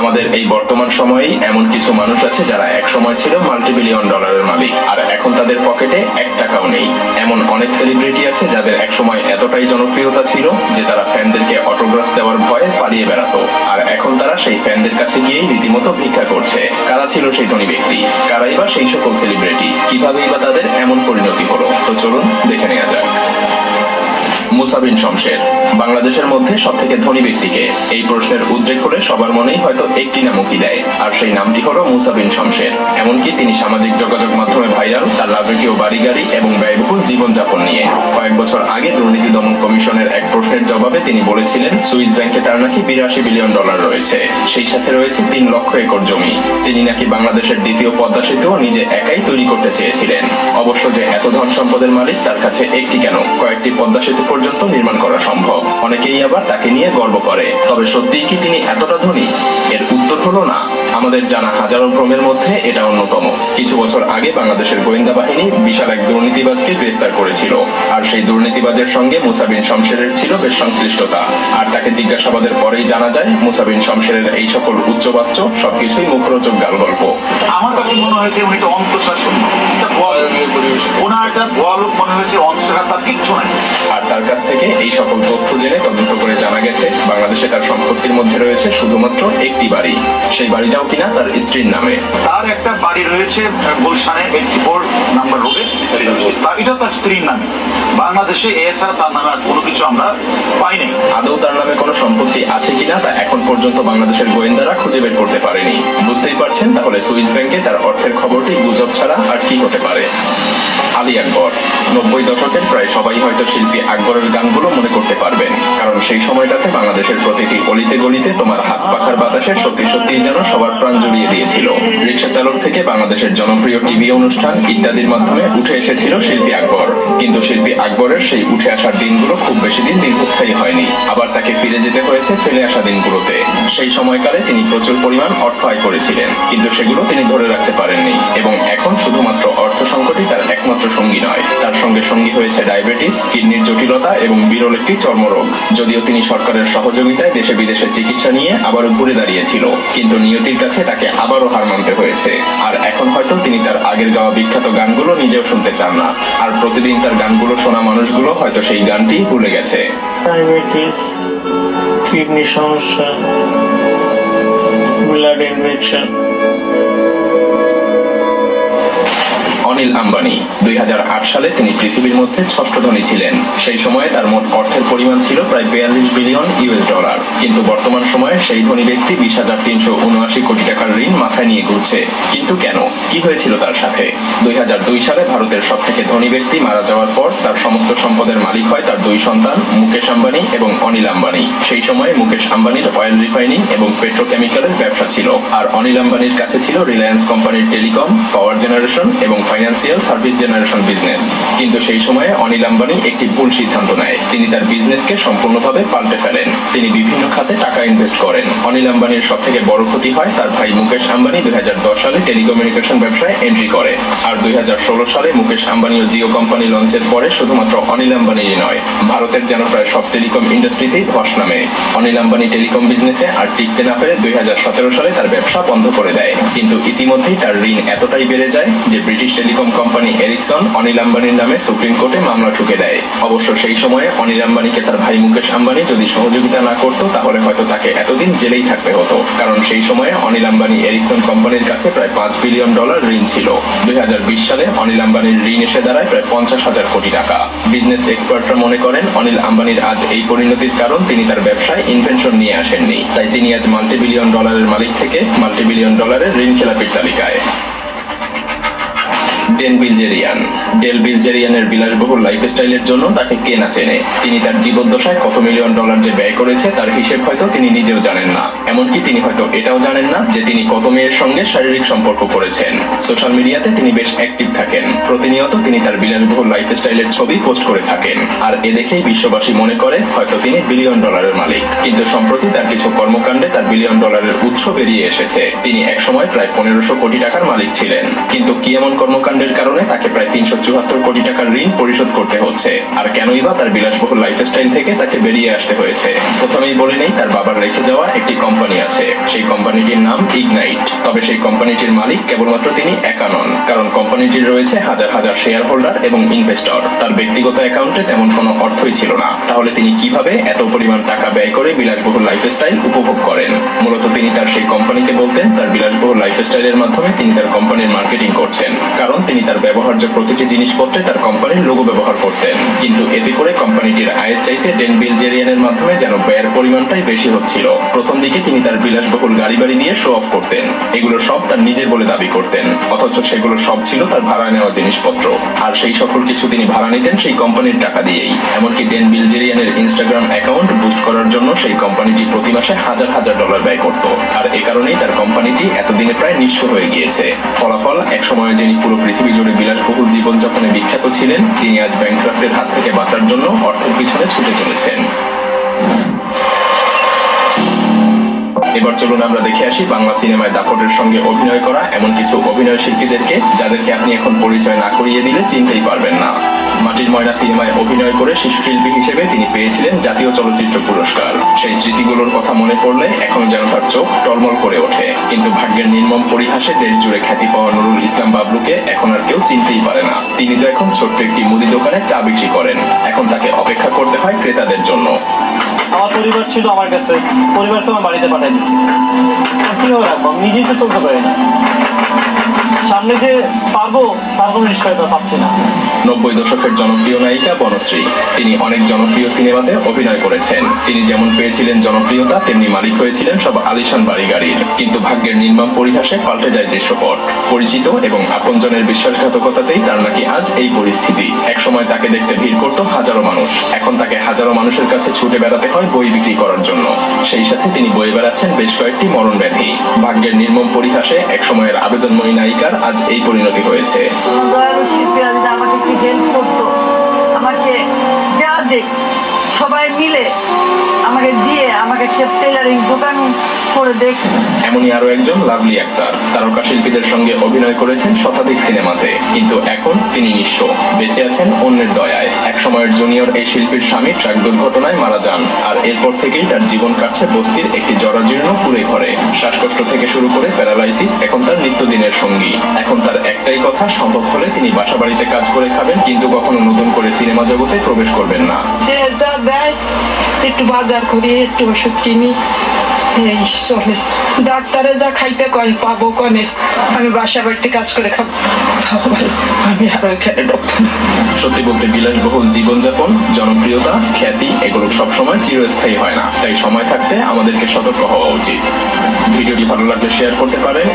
আমাদের এই বর্তমান সময়েই এমন কিছু মানুষ আছে যারা এক সময় ছিল মাল্টিবিলিয়ন ডলারের মালিক, আর এখন তাদের পকেটে 1 টাকাও নেই। এমন অনেক সেলিব্রিটি আছে যাদের এক সময় এতটাই জনপ্রিয়তা ছিল যে তারা ফ্যানদেরকে অটোগ্রাফ দেওয়ার ভয়ে পালিয়ে বেড়াতো, আর এখন তারা সেই ফ্যানদের কাছে গিয়েই রীতিমতো ভিক্ষা করছে। কারা ছিল সেই ধনী ব্যক্তি? কারাই বা সেই সকল সেলিব্রিটি? কিভাবেই বা তাদের এমন পরিণতি হলো? তো চলুন দেখে নেওয়া যাক। মুসা বিন শমশের বাংলাদেশের মধ্যে সবথেকে ধনী ব্যক্তিকে? এই প্রশ্নের উদ্রেক হলে সবার মনেই হয়তো একটি নামই দেয়, আর সেই নামটি হলো মুসা বিন শমশের। এমনকি তিনি সামাজিক যোগাযোগ মাধ্যমে ভাইরাল তার রাজকীয় বাড়ি গাড়ি এবং ব্যয়বহুল জীবনযাপন নিয়ে। কয়েক বছর আগে দুর্নীতি দমন কমিশনের এক প্রশ্নের জবাবে তিনি বলেছিলেন সুইস ব্যাংকে তার নাকি 82 বিলিয়ন ডলার রয়েছে, সেই সাথে রয়েছে 3 লক্ষ একর জমি। তিনি নাকি বাংলাদেশের দ্বিতীয় পদ্মা সেতুও নিজে একাই তৈরি করতে চেয়েছিলেন। অবশ্য যে এত ধন সম্পদের মালিক, তার কাছে একটি কেন কয়েকটি পদ্মা সেতু পর্যন্ত নির্মাণ করা সম্ভব। অনেকেই আবার তাকে নিয়ে গর্ব করে। তবে সত্যিই কি তিনি এতটা ধনী? এর উত্তর হলো না। আমাদের জানা হাজারো ভ্রমের মধ্যে এটা অন্যতম। কিছু বছর আগে বাংলাদেশের গোয়েন্দা বাহিনী বিশাল এক দুর্নীতিবাজকে গ্রেফতার করেছিল, আর সেই দুর্নীতিবাজের সঙ্গে মুসা বিন শমশেরের ছিল বেশ সংশ্লিষ্টতা। আর তাকে জিজ্ঞাসাবাদের পরেই জানা যায় মুসা বিন শমশেরের এই সকল উচ্চবাচ্য সবকিছুই মুখরোচক গাল গল্প। আমার কাছে মনে হয়েছে উনি তো অন্তঃসার শূন্য, ওনার একটা বল মনে হয়েছে, অন্তঃসার তার কিচ্ছু নাই। আর তার কাছ থেকে এই সকল তথ্য জেনে তদন্ত করে জানা গেছে বাংলাদেশে তার সম্পত্তির মধ্যে রয়েছে শুধুমাত্র একটি বাড়ি, সেই বাড়িটাও কিনা তার স্ত্রীর নামে। তার একটা বাড়ি রয়েছে গুলশানে 84 নাম্বার রোডে, এটা তার স্ত্রীর নামে। বাংলাদেশে এছাড়া তার নামে আর কোনো কিছু আমরা পাই নাই। আদৌ তার নামে কোনো সম্পত্তি আছে কিনা তা এখন পর্যন্ত বাংলাদেশের গোয়েন্দারা খুঁজে বের করতে পারেনি। বুঝতেই পারছেন তাহলে সুইস ব্যাংকে তার অর্থের খবরটি গুজব ছাড়া আর কি হতে পারে। আলী আকবর 90 দশকের প্রায় সবাই হয়তো শিল্পী আকবরের গানগুলো মনে করতে পারবেন, কারণ সেই সময়টাতে বাংলাদেশের প্রতিটি অলিতে গলিতে তোমার হাত পাখার বাতাসে সত্যি সত্যিই যেন সবার প্রাণ জুড়িয়ে দিয়েছিল। রিক্সা চালক থেকে বাংলাদেশের জনপ্রিয় টিভি অনুষ্ঠান ইত্যাদির মাধ্যমে উঠে এসেছিল শিল্পী আকবর। কিন্তু শিল্পী আকবরের সেই উঠে আসার দিনগুলো খুব বেশি দিন দীর্ঘস্থায়ী হয়নি, আবার তাকে ফিরে যেতে হয়েছে ফেলে আসা দিনগুলোতে। সেই সময়কালে তিনি প্রচুর পরিমাণ অর্থ আয় করেছিলেন, কিন্তু সেগুলো তিনি ধরে রাখতে পারেননি, এবং এখন শুধুমাত্র অর্থ সংকটই তার একমাত্র সঙ্গী নয়, তার সঙ্গে সঙ্গী হয়েছে ডায়াবেটিস, কিডনির জটিলতা এবং বিরল একটি চর্মরোগ। যদিও তিনি সরকারের সহযোগিতায় দেশে বিদেশে চিকিৎসা নিয়ে আবারও ঘুরে দাঁড়িয়েছিল, কিন্তু নিয়তির কাছে তাকে আবারও হার মানতে হয়েছে। আর এখন হয়তো তিনি তার আগের গাওয়া বিখ্যাত গানগুলো নিজেও শুনতে চান না, আর প্রতিদিন তার গানগুলো শোনা মানুষগুলো হয়তো সেই গানটি ভুলে গেছে। ডায়াবেটিস, কিডনি সমস্যা, ব্লাড ইনফেকশন। অনিল আম্বানি 2008 সালে তিনি পৃথিবীর মধ্যে 6ষ্ঠ ধনী ছিলেন। সেই সময়ে তার মোট অর্থের পরিমাণ ছিল প্রায় 42 বিলিয়ন ইউএস ডলার। কিন্তু বর্তমান সময়ে সেই ধনী ব্যক্তি 20,379 কোটি টাকার ঋণ মাথায় নিয়ে ঘুরছে। কিন্তু কেন? কি হয়েছিল তার সাথে? 2002 সালে ভারতের সবথেকে ধনী ব্যক্তি মারা যাওয়ার পর তার সমস্ত সম্পদের মালিক হয় তার 2 সন্তান মুকেশ আম্বানি এবং অনিল আম্বানি। সেই সময়ে মুকেশ আম্বানির অয়েল রিফাইনিং এবং পেট্রোকেমিক্যালের ব্যবসা ছিল, আর অনিল আম্বানির কাছে ছিল রিলায়েন্স কোম্পানির টেলিকম, পাওয়ার জেনারেশন এবং ফাইন্যান্সিয়াল সার্ভিস জেনারেশন বিজনেস। কিন্তু সেই সময়ে অনিল আম্বানি একটি ভুল সিদ্ধান্ত নেয়। তিনি তার বিজনেসকে সম্পূর্ণভাবে পাল্টে ফেলেন। তিনি বিভিন্ন খাতে টাকা ইনভেস্ট করেন। অনিল আম্বানির সবথেকে বড় ক্ষতি হয় তার ভাই মুকেশ আম্বানি 2010 সালে টেলিকমিউনিকেশন ব্যবসায় এন্ট্রি করে। আর 2016 সালে মুকেশ আম্বানি ও জিও কোম্পানি লঞ্চের পরে শুধুমাত্র অনিল আম্বানিরই নয়, ভারতের যেন প্রায় সব টেলিকম ইন্ডাস্ট্রিতেই ধস নামে। অনিল আম্বানি টেলিকম বিজনেসে আর টিকতে না পেরে 2017 সালে তার ব্যবসা বন্ধ করে দেয়। কিন্তু ইতিমধ্যেই তার ঋণ এতটাই বেড়ে যায় যে British telecom company Ericsson Anil আম্বানির নামে সুপ্রিম কোর্টে মামলা ঠুকে দেয়। অবশ্য সেই সময়ে অনিল আম্বানিকে তার ভাই মুকেশ আম্বানি যদি সহযোগিতা না করত তাহলে হয়তো তাকে এতদিন জেলেই থাকতে হতো, কারণ সেই সময়ে অনিল আম্বানি এরিকসন কোম্পানির কাছে প্রায় 5 বিলিয়ন ডলার ঋণ ছিল। 2020 সালে অনিল আম্বানির ঋণ এসে দাঁড়ায় প্রায় 50,000 কোটি টাকা। বিজনেস এক্সপার্টরা মনে করেন অনিল আম্বানির আজ এই পরিণতির কারণ তিনি তার ব্যবসায় ইনভেনশন নিয়ে আসেননি, তাই তিনি আজ মাল্টিবিলিয়ন ডলারের মালিক থেকে মাল্টিবিলিয়ন ডলারের ঋণ খেলাপির তালিকায়। ডেল বিলজেরিয়ানের বিলাসবহুল লাইফস্টাইলের জন্য তাকে কে না চেনে। তিনি তার জীবদ্দশায় কত মিলিয়ন ডলার যে ব্যয় করেছে তার হিসেব হয়তো তিনি নিজেও জানেন না। এমনকি তিনি হয়তো এটাও জানেন না যে তিনি কত মেয়ের সঙ্গে শারীরিক সম্পর্ক করেছেন। সোশ্যাল মিডিয়াতে তিনি বেশ অ্যাক্টিভ থাকেন। প্রতিনিয়ত তিনি তার বিলাসবহুল লাইফস্টাইলের ছবি পোস্ট করে থাকেন, আর এ দেখেই বিশ্ববাসী মনে করে হয়তো তিনি বিলিয়ন ডলারের মালিক। কিন্তু সম্প্রতি তার কিছু কর্মকাণ্ডে তার বিলিয়ন ডলারের উৎস বেরিয়ে এসেছে। তিনি একসময় প্রায় 1500 কোটি টাকার মালিক ছিলেন। কিন্তু কি এমন কর্মকাণ্ডের এসবের কারণে তাকে প্রায় 374 কোটি টাকার ঋণ পরিশোধ করতে হচ্ছে। আর কেনই বা তার বিলাসবহুল লাইফস্টাইল থেকে তাকে বেরিয়ে আসতে হয়েছে? প্রথমেই বলে নেই, তার বাবার রেখে যাওয়া একটি কোম্পানি আছে। সেই কোম্পানিটির নাম ইগনাইট। তবে সেই কোম্পানিটির মালিক কেবলমাত্র তিনি একা নন, কারণ কোম্পানিটির রয়েছে হাজার হাজার শেয়ার হোল্ডার এবং ইনভেস্টর। তার ব্যক্তিগত অ্যাকাউন্টে তেমন কোনো অর্থই ছিল না। তাহলে তিনি কিভাবে এত পরিমাণ টাকা ব্যয় করে বিলাসবহুল লাইফস্টাইল উপভোগ করেন? মূলত তিনি তার সেই কোম্পানিকে বলতেন তার বিলাসবহুল লাইফস্টাইলের মাধ্যমে তিনি তার কোম্পানির মার্কেটিং করছেন, কারণ তিনি তার ব্যবহার্য প্রতিটি জিনিসপত্রে তার কোম্পানির লোগো ব্যবহার করতেন। কিন্তু এতে করে কোম্পানিটির আয়ের চাইতে ড্যান বিলজেরিয়ানের মাধ্যমে যেন ব্যয়ের পরিমাণটাই বেশি হচ্ছিল। প্রথম দিকে তিনি তার বিলাসবহুল গাড়ি বাড়ি দিয়ে শো অফ করতেন। এগুলো সব তার নিজের বলে দাবি করতেন, অথচ সেগুলো সব ছিল তার ভাড়া নেওয়া জিনিসপত্র। আর সেই সকল কিছু তিনি ভাড়া নিতেন সেই কোম্পানির টাকা দিয়েই। এমনকি ড্যান বিলজেরিয়ানের ইনস্টাগ্রাম অ্যাকাউন্ট বুস্ট করার জন্য সেই কোম্পানিটি প্রতি মাসে হাজার হাজার ডলার ব্যয় করত। আর এ কারণেই তার কোম্পানিটি এতদিনে প্রায় নিঃস্ব হয়ে গিয়েছে। ফলাফল, এক সময় যিনি পুরো পৃথিবী জুড়ে বিলাসবহুল জীবনযাপনে বিখ্যাত ছিলেন, তিনি আজ ব্যাংক্রাফটের হাত থেকে বাঁচার জন্য অর্থের পিছনে ছুটে চলেছেন। এবার চলুন আমরা দেখে আসি বাংলা সিনেমায় দাপটের সঙ্গে অভিনয় করা এমন কিছু অভিনয় শিল্পীদেরকে, যাদেরকে আপনি এখন পরিচয় না করিয়ে দিলে চিনতেই পারবেন না। মাটির ময়না সিনেমায় অভিনয় করে শিশু শিল্পী হিসেবে তিনি পেয়েছিলেন জাতীয় চলচ্চিত্র পুরস্কার। সেই স্মৃতিগুলোর কথা মনে পড়লে এখন যেন তার চোখ টলমল করে ওঠে। কিন্তু ভাগ্যের নির্মম পরিহাসে দেশ জুড়ে খ্যাতি পাওয়া নুরুল ইসলাম বাবলুকে এখন আর কেউ চিনতেই পারে না। তিনি তো এখন ছোট্ট একটি মুদি দোকানে চা বিক্রি করেন। এখন তাকে অপেক্ষা করতে হয় ক্রেতাদের জন্য। আমার পরিবার ছিল আমার কাছে, পরিবারকে আমার বাড়িতে পাঠিয়ে দিচ্ছি। কিভাবে রাখবো? আমি নিজেই তো চলতে পারি না। সামনে যে পারবো তার কোনো নিশ্চয়তা পাচ্ছি না। 90 দশকের জনপ্রিয় নায়িকা বনশ্রী। তিনি অনেক জনপ্রিয় সিনেমাতে অভিনয় করেছেন। তিনি যেমন পেয়েছিলেন জনপ্রিয়তা, তেমনি মালিক হয়েছিলেন সব আলিশান বাড়ি গাড়ির। কিন্তু ভাগ্যের নির্মম পরিহাসে পাল্টে যায় দৃশ্যপট। পরিচিত এবং আপনজনের বিশ্বাসঘাতকতাতেই তার নাকি আজ এই পরিস্থিতি। একসময় তাকে দেখতে ভিড় করত হাজারো মানুষ, এখন তাকে হাজারো মানুষের কাছে ছুটে বেড়াতে হয় বই বিক্রি করার জন্য। সেই সাথে তিনি বয়ে বেড়াচ্ছেন বেশ কয়েকটি মরণ ব্যাধি। ভাগ্যের নির্মম পরিহাসে একসময়ের আবেদনময়ী নায়িকার আজ এই পরিণতি হয়েছে। আমাকে একটু হেল্প করতো, আমাকে যা দেখ সবাই মিলে আমাকে দিয়ে আমাকে একটা টেলারিং দোকান করে দেখ। এমনই আরো একজন লাভলি আক্তার। তারকা শিল্পীদের সঙ্গে অভিনয় করেছেন শতাধিক সিনেমাতে, কিন্তু এখন তিনি নিঃস্ব, বেঁচে আছেন অন্যের দয়ায়। একসময়ের জুনিয়র এই শিল্পীর স্বামী ট্রাক দুর্ঘটনায় মারা যান, আর এরপর থেকেই তার জীবন কাটছে বস্তির একটি জরাজীর্ণ কুঁড়ে ঘরে। শ্বাসকষ্ট থেকে শুরু করে প্যারালাইসিস এখন তার নিত্যদিনের সঙ্গী। এখন তার একটাই কথা, সম্ভব হলে তিনি বাসা বাড়িতে কাজ করে খাবেন, কিন্তু কখনো নতুন করে সিনেমা জগতে প্রবেশ করবেন না। যে যা দেয় একটু বাজার করি, একটু ওষুধ কিনি, এই চলে। ডাক্তারে যা খাইতে কয় পাবো কনে, আমি বাসা বাড়িতে কাজ করে খাবো, আমি আর ওইখানে ঢুকবো না। সত্যি বলতে বিলাসবহুল জীবনযাপন, জনপ্রিয়তা, খ্যাতি এগুলো সবসময় চিরস্থায়ী হয় না। তাই সময় থাকতে আমাদেরকে সতর্ক হওয়া উচিত। ভিডিওটি ভালো লাগলে শেয়ার করতে পারেন।